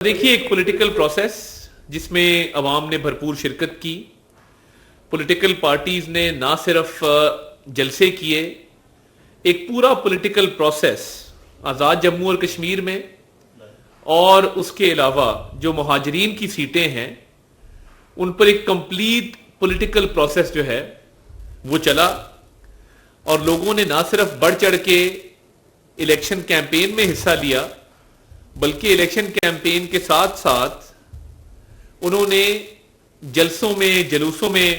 دیکھیے ایک political process جس میں عوام نے بھرپور شرکت کی، پولیٹیکل پارٹیز نے نہ صرف جلسے کیے، ایک پورا پولیٹیکل پروسیس آزاد جموں اور کشمیر میں اور اس کے علاوہ جو مہاجرین کی سیٹیں ہیں ان پر ایک کمپلیٹ پولیٹیکل پروسیس جو ہے وہ چلا، اور لوگوں نے نہ صرف بڑھ چڑھ کے الیکشن کیمپین میں حصہ لیا بلکہ الیکشن کیمپین کے ساتھ ساتھ انہوں نے جلسوں میں، جلوسوں میں،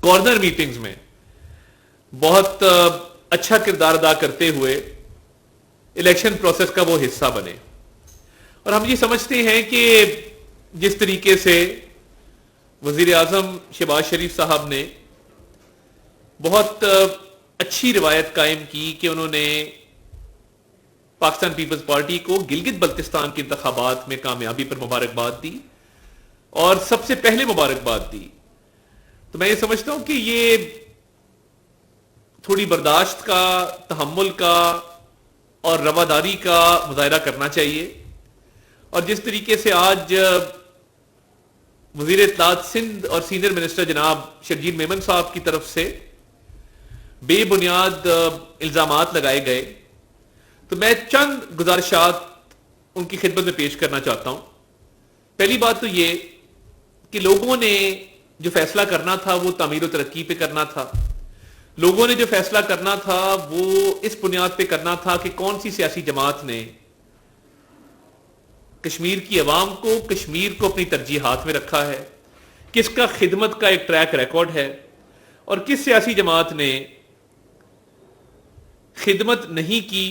کارنر میٹنگز میں بہت اچھا کردار ادا کرتے ہوئے الیکشن پروسیس کا وہ حصہ بنے۔ اور ہم یہ سمجھتے ہیں کہ جس طریقے سے وزیر اعظم شہباز شریف صاحب نے بہت اچھی روایت قائم کی کہ انہوں نے پاکستان پیپلز پارٹی کو گلگت بلتستان کے انتخابات میں کامیابی پر مبارکباد دی اور سب سے پہلے مبارکباد دی، تو میں یہ سمجھتا ہوں کہ یہ تھوڑی برداشت کا، تحمل کا اور رواداری کا مظاہرہ کرنا چاہیے۔ اور جس طریقے سے آج وزیر اطلاعات سندھ اور سینئر منسٹر جناب شرجیل میمن صاحب کی طرف سے بے بنیاد الزامات لگائے گئے، تو میں چند گزارشات ان کی خدمت میں پیش کرنا چاہتا ہوں۔ پہلی بات تو یہ کہ لوگوں نے جو فیصلہ کرنا تھا وہ تعمیر و ترقی پہ کرنا تھا، لوگوں نے جو فیصلہ کرنا تھا وہ اس بنیاد پہ کرنا تھا کہ کون سی سیاسی جماعت نے کشمیر کی عوام کو، کشمیر کو اپنی ترجیحات میں رکھا ہے، کس کا خدمت کا ایک ٹریک ریکارڈ ہے، اور کس سیاسی جماعت نے خدمت نہیں کی،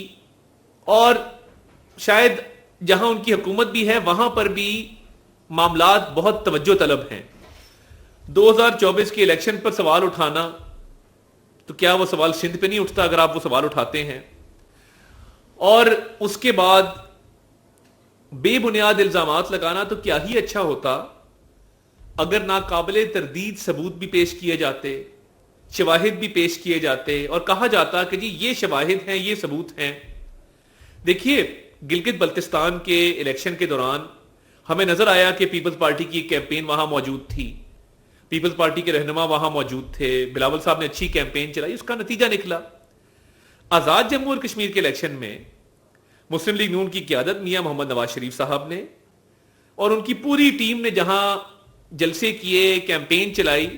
اور شاید جہاں ان کی حکومت بھی ہے وہاں پر بھی معاملات بہت توجہ طلب ہیں۔ 2024 کے الیکشن پر سوال اٹھانا، تو کیا وہ سوال سندھ پہ نہیں اٹھتا اگر آپ وہ سوال اٹھاتے ہیں؟ اور اس کے بعد بے بنیاد الزامات لگانا تو کیا ہی اچھا ہوتا اگر ناقابل تردید ثبوت بھی پیش کیے جاتے، شواہد بھی پیش کیے جاتے اور کہا جاتا کہ جی یہ شواہد ہیں، یہ ثبوت ہیں۔ دیکھیے گلگت بلتستان کے الیکشن کے دوران ہمیں نظر آیا کہ پیپلز پارٹی کی کیمپین وہاں موجود تھی، پیپلز پارٹی کے رہنما وہاں موجود تھے، بلاول صاحب نے اچھی کیمپین چلائی، اس کا نتیجہ نکلا آزاد جموں اور کشمیر کے الیکشن میں مسلم لیگ نون کی قیادت میاں محمد نواز شریف صاحب نے اور ان کی پوری ٹیم نے جہاں جلسے کیے، کیمپین چلائی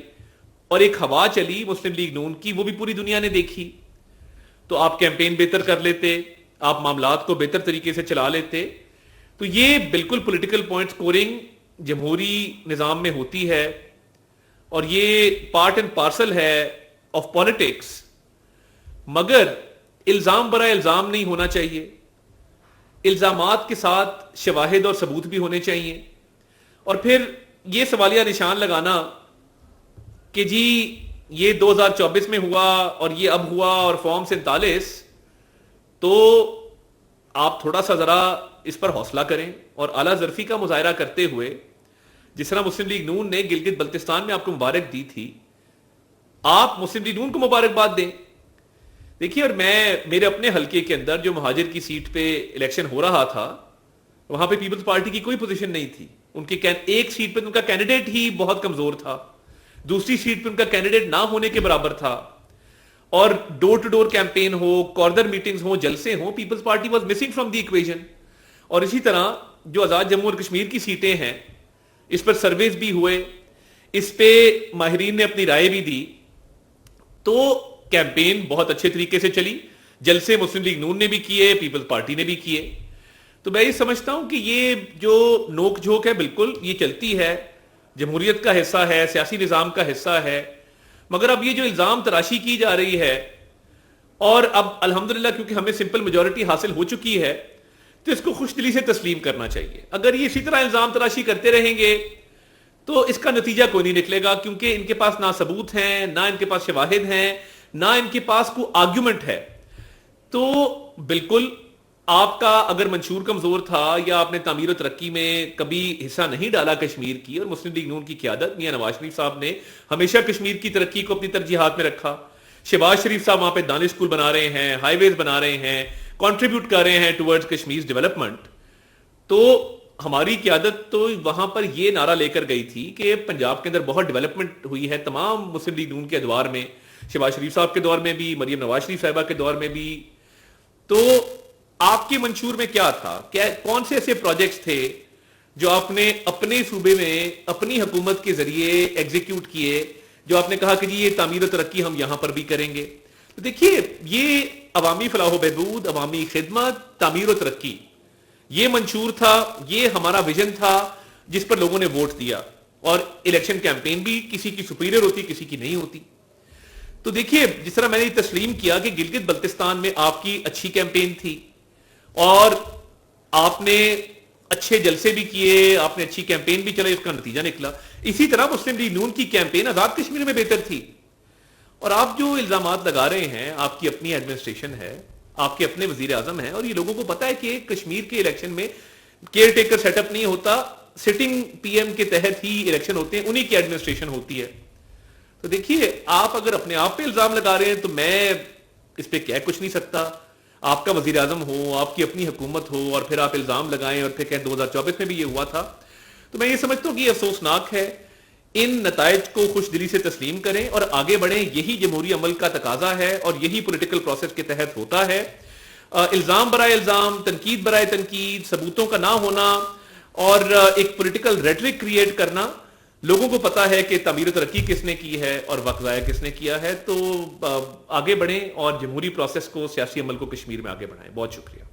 اور ایک ہوا چلی مسلم لیگ نون کی، وہ بھی پوری دنیا نے دیکھی، تو آپ کیمپین بہتر کر لیتے، آپ معاملات کو بہتر طریقے سے چلا لیتے۔ تو یہ بالکل پولیٹیکل پوائنٹ سکورنگ جمہوری نظام میں ہوتی ہے اور یہ پارٹ اینڈ پارسل ہے آف پالیٹکس، مگر الزام برائے الزام نہیں ہونا چاہیے، الزامات کے ساتھ شواہد اور ثبوت بھی ہونے چاہیے۔ اور پھر یہ سوالیہ نشان لگانا کہ جی یہ 2024 میں ہوا اور یہ اب ہوا اور فارم 47، تو آپ تھوڑا سا ذرا اس پر حوصلہ کریں اور اعلیٰ ظرفی کا مظاہرہ کرتے ہوئے، جس طرح مسلم لیگ نون نے گلگت بلتستان میں آپ کو مبارک دی تھی، آپ مسلم لیگ نون کو مبارکباد دیں۔ دیکھیے، اور میں میرے اپنے حلقے کے اندر جو مہاجر کی سیٹ پہ الیکشن ہو رہا تھا وہاں پہ پیپلز پارٹی کی کوئی پوزیشن نہیں تھی، ان کی ایک سیٹ پہ ان کا کینڈیڈیٹ ہی بہت کمزور تھا، دوسری سیٹ پہ ان کا کینڈیڈیٹ نہ ہونے کے برابر تھا، اور ڈور ٹو ڈور کیمپین ہو، کارنر میٹنگز ہوں، جلسے ہوں، Peoples Party was missing from the equation. اور اسی طرح جو آزاد جموں اور کشمیر کی سیٹیں ہیں اس پر سرویز بھی ہوئے، اس پہ ماہرین نے اپنی رائے بھی دی، تو کیمپین بہت اچھے طریقے سے چلی، جلسے مسلم لیگ نون نے بھی کیے، پیپلز پارٹی نے بھی کیے۔ تو میں یہ سمجھتا ہوں کہ یہ جو نوک جھوک ہے بالکل یہ چلتی ہے، جمہوریت کا حصہ ہے، سیاسی نظام کا حصہ ہے، مگر اب یہ جو الزام تراشی کی جا رہی ہے، اور اب الحمدللہ کیونکہ ہمیں سمپل میجورٹی حاصل ہو چکی ہے تو اس کو خوش دلی سے تسلیم کرنا چاہیے۔ اگر یہ اسی طرح الزام تراشی کرتے رہیں گے تو اس کا نتیجہ کوئی نہیں نکلے گا، کیونکہ ان کے پاس نہ ثبوت ہیں، نہ ان کے پاس شواہد ہیں، نہ ان کے پاس کوئی آرگیومنٹ ہے۔ تو بالکل آپ کا اگر منشور کمزور تھا یا آپ نے تعمیر و ترقی میں کبھی حصہ نہیں ڈالا کشمیر کی، اور مسلم لیگ نون کی قیادت میاں نواز شریف صاحب نے ہمیشہ کشمیر کی ترقی کو اپنی ترجیحات میں رکھا، شہباز شریف صاحب وہاں پہ دانش اسکول بنا رہے ہیں، ہائی ویز بنا رہے ہیں، کنٹریبیوٹ کر رہے ہیں ٹورڈز کشمیر ڈیولپمنٹ، تو ہماری قیادت تو وہاں پر یہ نعرہ لے کر گئی تھی کہ پنجاب کے اندر بہت ڈیولپمنٹ ہوئی ہے تمام مسلم لیگ نون کے ادوار میں، شہباز شریف صاحب کے دور میں بھی، مریم نواز شریف صاحبہ کے دور میں بھی. تو آپ کے منشور میں کیا تھا؟ کون سے ایسے پروجیکٹس تھے جو آپ نے اپنے صوبے میں اپنی حکومت کے ذریعے ایگزیکیوٹ کیے، جو آپ نے کہا کہ جی یہ تعمیر و ترقی ہم یہاں پر بھی کریں گے؟ تو دیکھیے، یہ عوامی فلاح و بہبود، عوامی خدمت، تعمیر و ترقی، یہ منشور تھا، یہ ہمارا ویژن تھا جس پر لوگوں نے ووٹ دیا. اور الیکشن کیمپین بھی کسی کی سپیریئر ہوتی، کسی کی نہیں ہوتی. تو دیکھیے، جس طرح میں نے تسلیم کیا کہ گلگت بلتستان میں آپ کی اچھی کیمپین تھی اور آپ نے اچھے جلسے بھی کیے، آپ نے اچھی کیمپین بھی چلائی، اس کا نتیجہ نکلا. اسی طرح مسلم لیگ نون کی کیمپین آزاد کشمیر میں بہتر تھی. اور آپ جو الزامات لگا رہے ہیں، آپ کی اپنی ایڈمنسٹریشن ہے، آپ کے اپنے وزیر اعظم ہیں، اور یہ لوگوں کو پتا ہے کہ کشمیر کے الیکشن میں کیئر ٹیکر سیٹ اپ نہیں ہوتا، سٹنگ پی ایم کے تحت ہی الیکشن ہوتے ہیں، انہی کی ایڈمنسٹریشن ہوتی ہے. تو دیکھیے، آپ اگر اپنے آپ پہ الزام لگا رہے ہیں تو میں اس پہ کہہ کچھ نہیں سکتا. آپ کا وزیر اعظم ہو، آپ کی اپنی حکومت ہو، اور پھر آپ الزام لگائیں اور پھر کہیں 2024 میں بھی یہ ہوا تھا. تو میں یہ سمجھتا ہوں کہ یہ افسوسناک ہے. ان نتائج کو خوش دلی سے تسلیم کریں اور آگے بڑھیں. یہی جمہوری عمل کا تقاضا ہے اور یہی پولیٹیکل پروسیس کے تحت ہوتا ہے. الزام برائے الزام، تنقید برائے تنقید، ثبوتوں کا نہ ہونا اور ایک پولیٹیکل ریٹرک کریٹ کرنا، لوگوں کو پتا ہے کہ تعمیر و ترقی کس نے کی ہے اور وقت ضائع کس نے کیا ہے. تو آگے بڑھیں اور جمہوری پروسیس کو، سیاسی عمل کو کشمیر میں آگے بڑھائیں. بہت شکریہ.